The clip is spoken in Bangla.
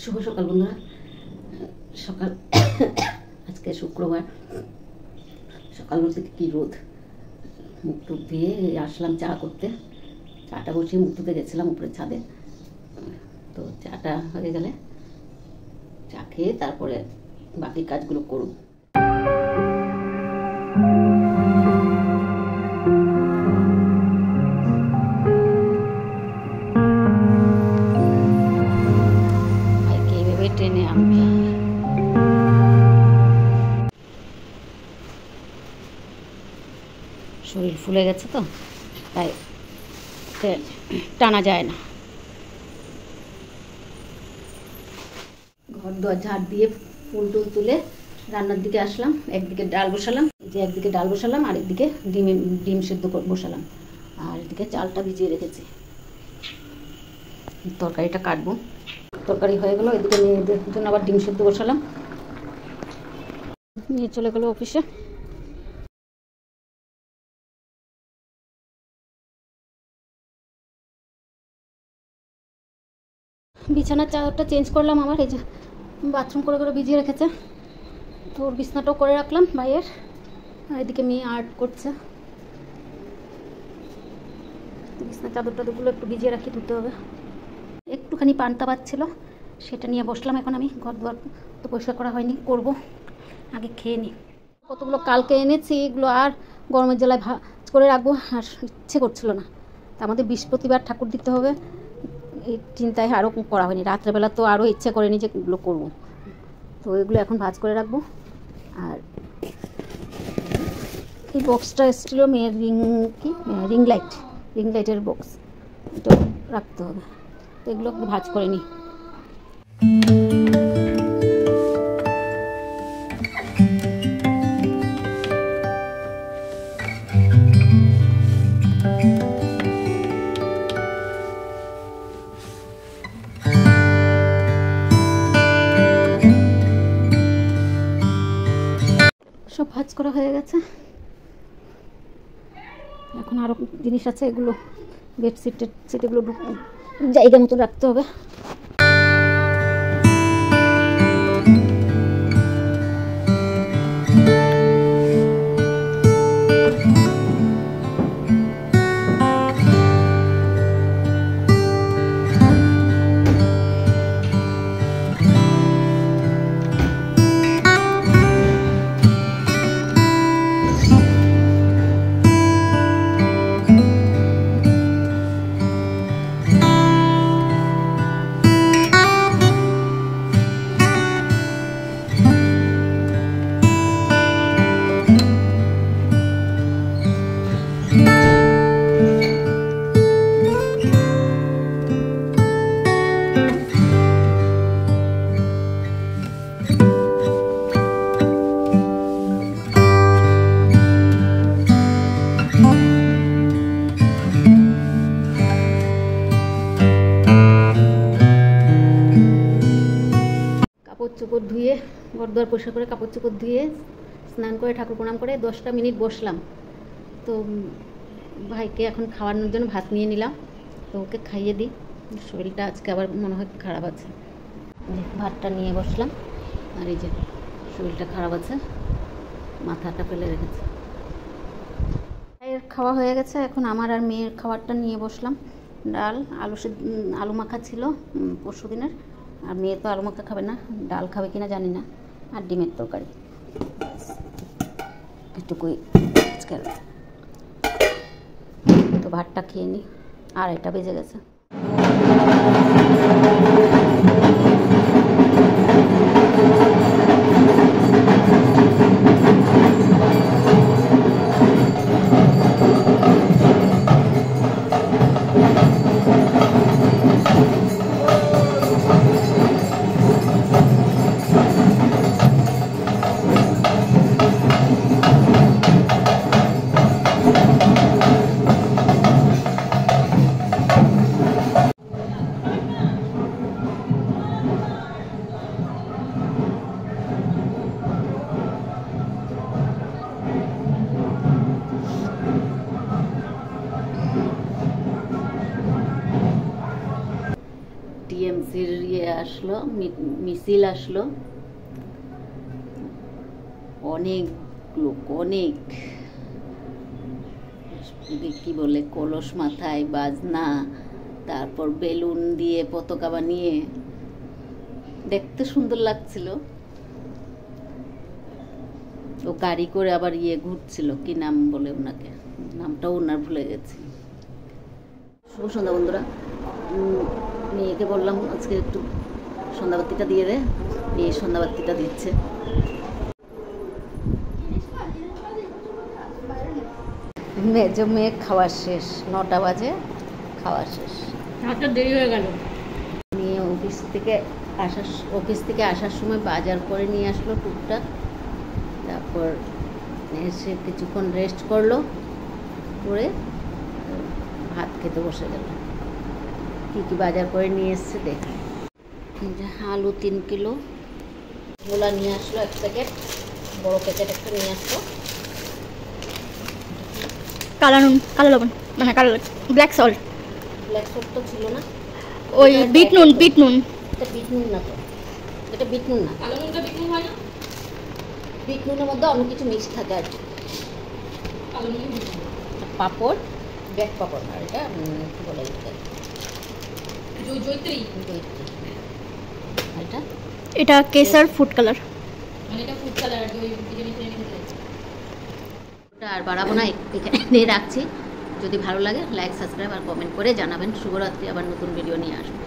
শুভ সকাল বন্ধুরা। সকাল আজকে শুক্রবার, সকালবেলা থেকে কী রোদ। মুখ টুক দিয়ে আসলাম চা করতে। চাটা বসিয়ে মুখ ধুতে গেছিলাম উপরে ছাদে। তো চাটা হয়ে গেলে চা খেয়ে তারপরে বাকি কাজগুলো করব। ট্রেনে আনতে শরীর ফুলে গেছে তো তাই টানা যায় না। ঘর দুয়ার ঝাড় দিয়ে ফুল টুল তুলে রান্নার দিকে আসলাম। একদিকে ডাল বসালাম, একদিকে ডাল বসালাম আর একদিকে ডিম সেদ্ধ বসালাম, আর এদিকে চালটা ভিজিয়ে রেখেছি। তরকারিটা কাটবো। তরকারি হয়ে গেল, এদিকে মেয়েদের জন্য আবার ডিম সেদ্ধ বসালাম। নিয়ে চলে গেল অফিসে। বিছানার চাদরটা চেঞ্জ করলাম, আমার এই যে বাথরুম করে করে ভিজিয়ে রেখেছে, তো ওর বিছনাটাও করে রাখলাম ভাইয়ের। আর এদিকে মেয়ে আর্ট করছে। বিছনার চাদরটাগুলো একটু ভিজিয়ে রাখি, ধুতে হবে। একটুখানি পান্তা পাচ্ছিল, সেটা নিয়ে বসলাম। এখন আমি ঘর দুয়ার তো পরিষ্কার করা হয়নি, করব, আগে খেয়ে নিই। কতগুলো কালকে এনেছি, এগুলো আর গরমের জ্বালায় ভাজ করে রাখবো, আর ইচ্ছে করছিল না। তা আমাদের বৃহস্পতিবার ঠাকুর দিতে হবে, এই চিন্তায় আরও করা হয়নি। রাত্রেবেলা তো আরও ইচ্ছে করেনি যে এগুলো করবো, তো এগুলো এখন ভাজ করে রাখবো। আর এই বক্সটা এসেছিল মেয়ের রিং লাইটের বক্স, এটা রাখতে হবে। তো এগুলো ভাজ করে নিই। সব ভাজ করা হয়ে গেছে। এখন আরো জিনিস আছে, এগুলো বেডশিট এগুলো জায়গা মতো রাখতে হবে। কাপড় চোপড় ধুয়ে, ঘর দুয়ার পরিষ্কার করে কাপড় চোপড় ধুয়ে স্নান করে ঠাকুর প্রণাম করে 10টা মিনিট বসলাম। তো ভাইকে এখন খাওয়ানোর জন্য ভাত নিয়ে নিলাম, তো ওকে খাইয়ে দিই। শরীরটা আজকে আবার মনে হয় খারাপ আছে। ভাতটা নিয়ে বসলাম, আর এই যে শরীরটা খারাপ আছে, মাথাটা ফেলে রেখেছে। ভাইয়ের খাওয়া হয়ে গেছে, এখন আমার আর মেয়ের খাবারটা নিয়ে বসলাম। ডাল, আলু মাখা ছিল পরশু দিনের, আর মেয়ে তো আলু মাখা খাবে না, ডাল খাবে কিনা জানি না, আর ডিমের তরকারি এটুকুই আজকে। তো ভাতটা খেয়ে নিই, আর এটা বেজে গেছে। টিএমসির ইয়ে আসলো, মিছিল আসলো, অনেক লোক, অনেক কি বলে কলস মাথায়, বাজনা, তারপর বেলুন দিয়ে পতাকা বানিয়ে দেখতে সুন্দর লাগছিল। ও গাড়ি করে আবার ইয়ে ঘুরছিল, কি নাম বলে ওনাকে, নামটাও ওনার ভুলে গেছি। শুভ সন্ধ্যা বন্ধুরা, মেয়েকে বললাম আজকে একটু সন্ধ্যাবাতিটা দিয়ে দে, মেয়ে সন্ধ্যাবাতিটা দিচ্ছে। মেজ মেয়ে খাওয়া শেষ, 9টা বাজে, খাওয়া শেষ, দেরি হয়ে গেল। মেয়ে অফিস থেকে আসার সময় বাজার করে নিয়ে আসলো টুকটাক, তারপর এসে কিছুক্ষণ রেস্ট করলো, করে ভাত খেতে বসে গেল। কী কী বাজার করে নিয়ে এসছে দেখি। আলু 3 কিলো, মূলা নিয়ে আসলো 1 প্যাকেট, বড় প্যাকেট একটা নিয়ে আসলো। কালো নুন, কালো লবণ, মানে কালো ব্ল্যাক সল্ট তো ছিল না, ওই বিট নুন। এটা বিট নুন না, তো এটা বিট নুন না, কালো নুনটা বিট নুন হয় না, বিট নুনের মধ্যে অন্য কিছু মিক্স থাকে আর কি। পাপড়, ব্যাগ পাপড়, আর এটা কি বলে, জয়িত্রী, এটা কেসার ফুড কালার, মানে এটা ফুড কালার আর বাড়াবো না, এখানে রাখছি। যদি ভালো লাগে লাইক, সাবস্ক্রাইব আর কমেন্ট করে জানাবেন। শুভরাত্রি, আবার নতুন ভিডিও নিয়ে আসবো।